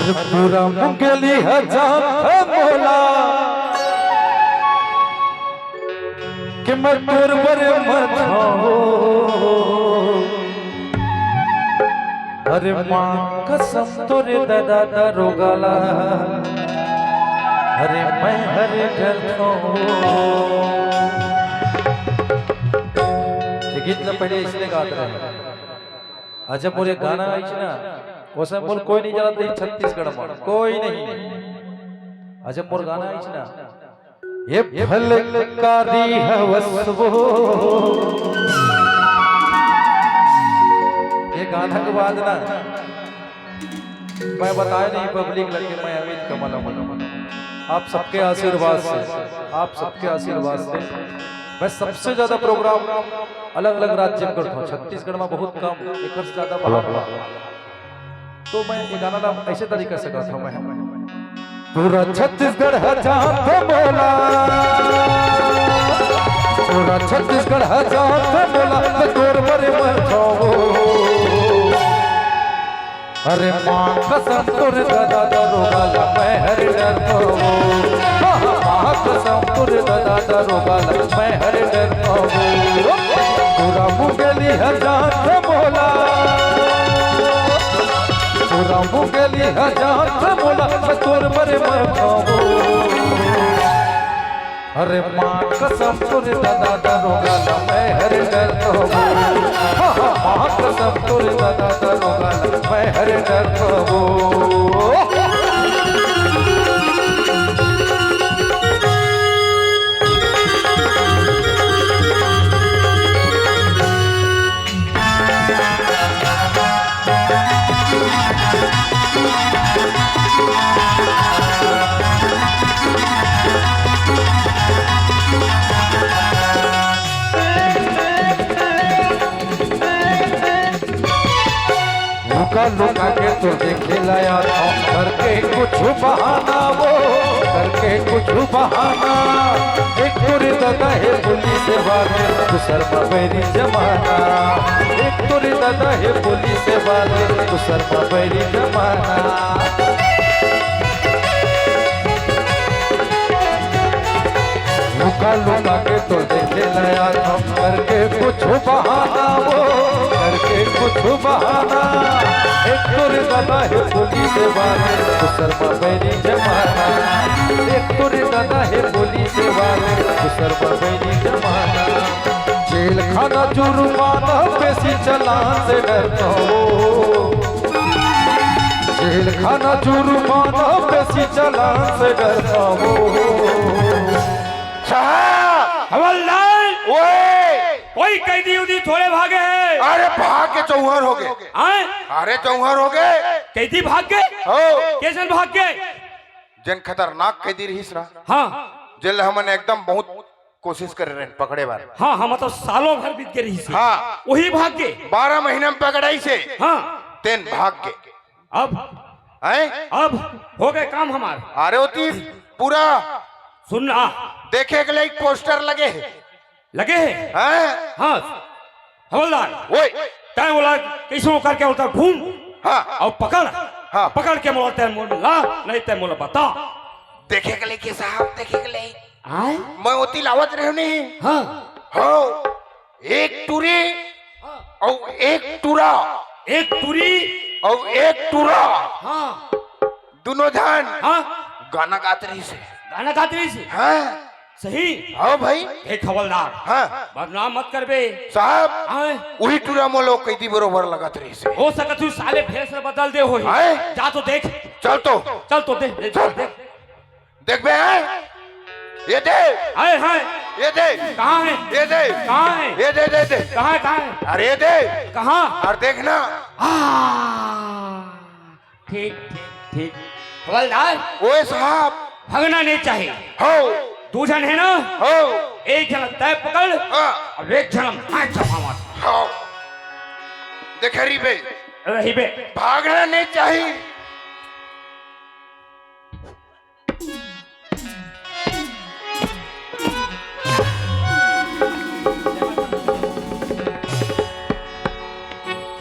अरे पूरा मंगली हजार मोला कि मैं तोर बरे मथाओ। अरे माँ कसम तोरे दादा दरोगाला अरे मैं हरे घर ये गीत ना पहले इसलिए गाते रहे अच्छा पूरे गाना आई ना वैसे बोल कोई नहीं जानता छत्तीसगढ़ में कोई नहीं अच्छा मोर गाना आई ना ये फलकारी हवसबो ये गाना के बाद ना मैं बताया नहीं पब्लिक लगे मैं अमित कमल आप सबके आशीर्वाद से मैं सबसे ज्यादा प्रोग्राम अलग अलग राज्य में करता हूँ। छत्तीसगढ़ में बहुत कम एक से ज्यादा बाहर तो मैं ये गाना ना ऐसे तरीके से गाता हूँ। मैं पूरा छत्तीसगढ़ हजार बोला पूरा छत्तीसगढ़ हजार बोला तोर बरे मथाओ। अरे माँ कसम तोर दादा दरोगाला मैं हर डर पाओ। माँ कसम तोर दादा दरोगाला मैं हर डर पाओ। पूरा मुंगली हजार बोला पूरा मुंगली हजार बोला मैं तोर बरे मथाओ। अरे माँ कसम तोर दादा दरोगाला मैं हर डर पाओ। माँ कसम तोर दादा दरोगाला मैं हर डर पाओ। लुका के तुझे खिलाया था करके कुछ बहाना वो करके कुछ बहाना एक तुरी दादा है पुलिस वाले दूसर बैरी जमाना एक तुरी दादा है पुलिस वाले दूसर बैरी जमाना। लुका के तुझे खिलाया था करके कुछ बहाना वो करके कुछ बहाना एक तुरी दादा है पुलिस वाले दूसर बैरी जमाना एक तुरी दादा है पुलिस वाले दूसर बैरी जमाना। जेल खाना जुर्माना पेशी चलान से डरता हो जेल खाना जुर्माना पेशी चलान से डरता हो। हवलदार कोई कैदी उदी थोड़े भागे हैं। अरे भाग के चौहर हो गए। अरे चौहर हो गए कैदी भाग गए कैसे भाग गए जन खतरनाक कैदी रहीस रहा। हाँ जेल हमने एकदम बहुत कोशिश कर रहे पकड़े बार। हाँ हम तो सालों भर बीत के रही हाँ वही भाग गए 12 महीने में पकड़ाई से हाँ तेन भाग गए। अब हो गए काम हमारे। अरे होती पूरा सुनना देखे के लिए पोस्टर लगे हैं हाँ हवलदार तय बोला कैसे करके होता घूम हाँ और पकड़ हाँ पकड़ के मोला तय मोल ला नहीं तय मोला बता देखे के लिए के साहब देखे के लिए आए मैं होती लावत रहे नहीं हाँ हो एक टूरी और एक टूरा एक पूरी और एक टूरा हाँ दोनों जान हाँ गाना गाते रही से गाना गाते रही से हाँ सही हाँ भाई एक हवलदार हाँ बदनाम मत कर बे साहब आए वही टूरा मोलो कैदी बरोबर लगाते रही से हो सके तू साले भेस में बदल दे हो आए जा तो देख चल तो देख देख बे ये दे आए हाय ये दे कहाँ है ये दे कहाँ है ये दे दे दे कहाँ है अरे ये दे कहाँ और देखना ठीक ठीक हवलदार ओए साहब भगना नहीं चाहिए हो दो जन है ना हो एक जन तय पकड़ हाँ और एक जन हाथ चपावा हो देख रही बे रही बे भागना नहीं चाहिए।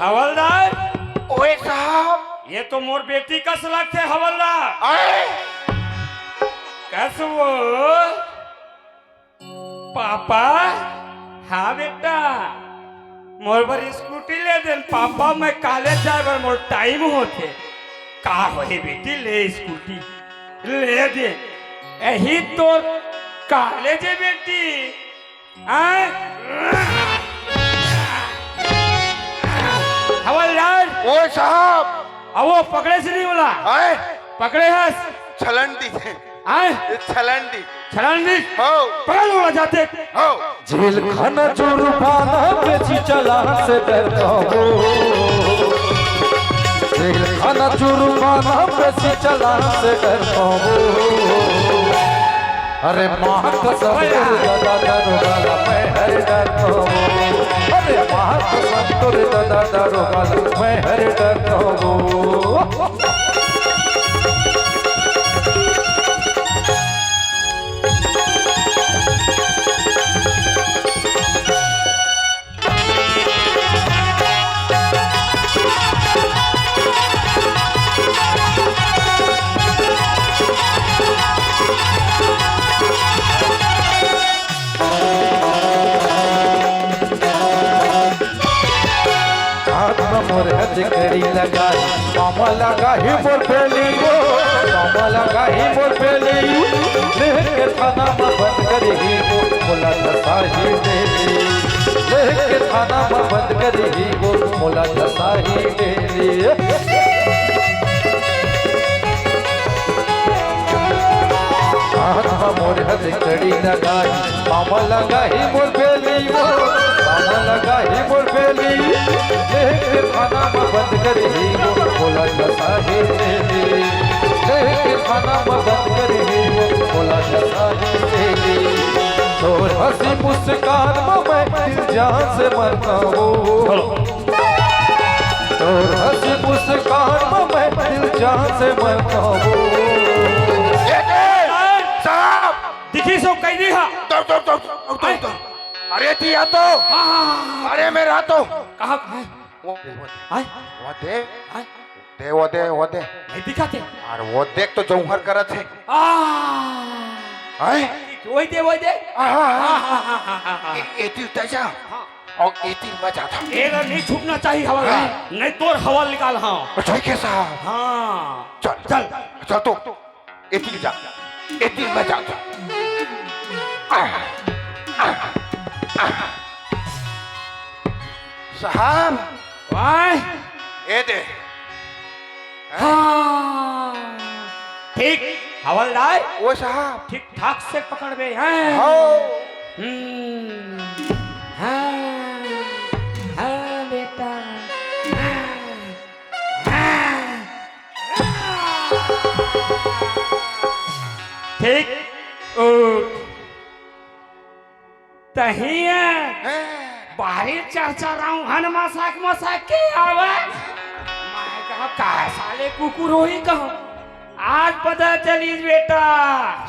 हवलदार ओए साहब ये तो मोर बेटी का सलग थे हवलदार। आए कैसे वो पापा? हाँ बेटा, मोर पर स्कूटी ले दे पापा, मैं कॉलेज जाए बर मोर टाइम होते। का होई बेटी, ले स्कूटी ले दे। यही तो कॉलेज है बेटी। हवलदार ओ साहब अब वो पकड़े से नहीं बोला, आए पकड़े हस छलन दी आए छलन दी छलान दी हो पकड़ लो जाते। हो जेल खाना जुर्माना बेची चलान से डरता हो, जेल खाना जुर्माना बेची चलान से डरता हो। अरे माँ कसम दादा दारोगा मैं हर डरता हूँ, अरे माँ कसम तुर दादा दारोगा मैं हर डरता हूँ। मोर हथकड़ी लगाई मामा लगा ही मोर पेली वो, मामा लगा ही मोर पेली लेके थाना में बंद करी वो, मोला दसा ही डेली लेके थाना में बंद करी वो, मोला दसा ही डेली। मोर हथकड़ी लगाई मामा लगा ही मोर पेली वो, मामा लगा ही मोर पेली लेके थाना में बंद करी वो, बोला दसा ही डेली लेके थाना में बंद करी वो, बोला दसा ही डेली। तोर हंसी मुस्कान में मैं दिल जान से मरता हूँ, तोर हंसी मुस्कान में मैं दिल जान से मरता हूँ। दिखी सो कही दी हा। अरे तिया तो अरे मेरा तो कहाँ वो आए दे आए वो दे नहीं दिखाते। अरे वो देख तो जौहर करत है आए वही दे एती तजा और एती बजा था एरा नहीं छूटना चाहिए हवा, नहीं तो हवा निकाल। हाँ ठीक है साहब, हाँ चल चल चल तो एती जा एती बजा था। साहब वाह ए दे हाँ ठीक हवलदार, वो साहब ठीक ठाक से पकड़ गए हैं। हो हाँ हाँ बेटा ठीक तहिया बाहरी चर्चा रहा हूँ हन मसाक के आवाज मैं कहा का साले कुकुर हो ही कहो, आज पता चली बेटा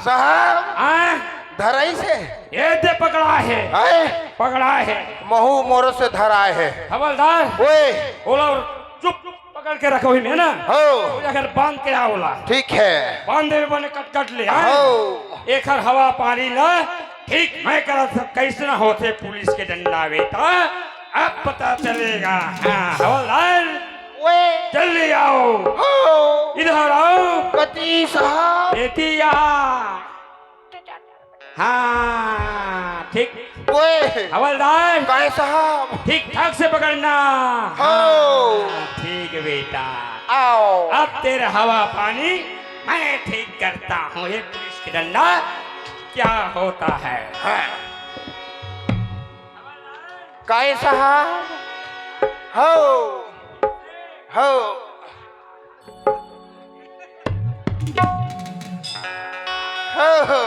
साहब धराई से ये दे पकड़ा है आए पकड़ा है महू मोरो से धराए है। हवलदार ओए बोला चुप पकड़ के रखो ही में ना हो अगर बांध के आओला ठीक है बांधे में बने कट कट ले हो एक हर हवा पानी ला ठीक मैं करा कैसे ना होते पुलिस के डंडा बेटा अब पता चलेगा। हाँ हवलदार ओए जल्दी आओ हो इधर आओ कति साहब बेटिया। हाँ ठीक ओए हवलदार काय साहब ठीक ठाक से पकड़ना। हो ठीक बेटा आओ अब तेरा हवा पानी मैं ठीक करता हूँ। ये पुलिस की डंडा क्या होता है। काय साहब हो हो हो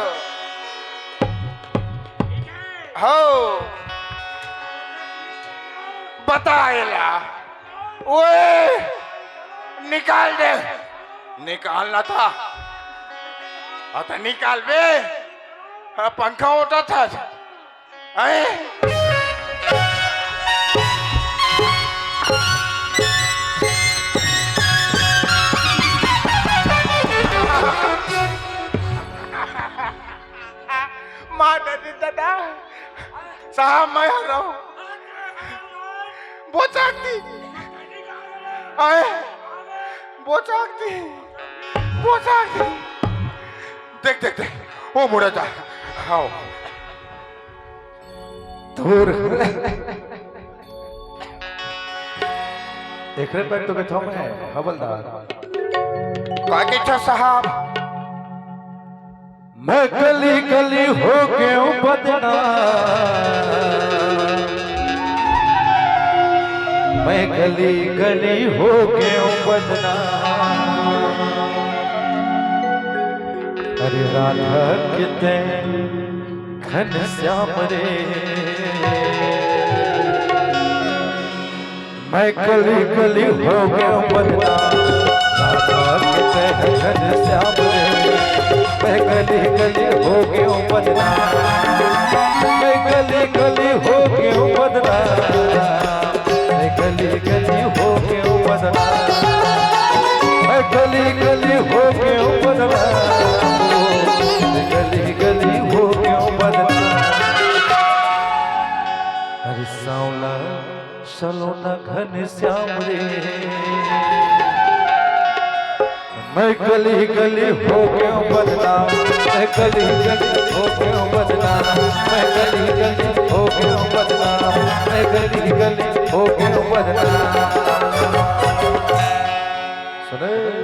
हो बताएला ओए निकाल दे निकालना था तो निकाल बे पंखा उठा था आए साहब मैं आ रहा हूँ बोचाकती आए बोचाकती बोचाकती देख देख देख वो मुड़ा जा आओ दूर एकरे पर तो बैठो मैं हवलदार का के अच्छा साहब मैं गली गली हो गया बदनाम मैं गली गली हो गया बदनाम अरे राधा कितने घन श्याम रे मैं गली गली हो गया बदनाम राधा कितने घन श्याम रे मैं गली गली हो गया बदनाम मैं गली गली हो गया बदनाम मैं गली गली हो गया बदनाम मैं गली गली हो गया बदनाम मैं गली गली हो गया बदनाम अरे सांवला सलोना घन श्याम रे मैं गली गली हो गया बदनाम मैं गली गली हो गया बदनाम मैं गली गली हो गया बदनाम मैं गली गली हो गया बदनाम सुने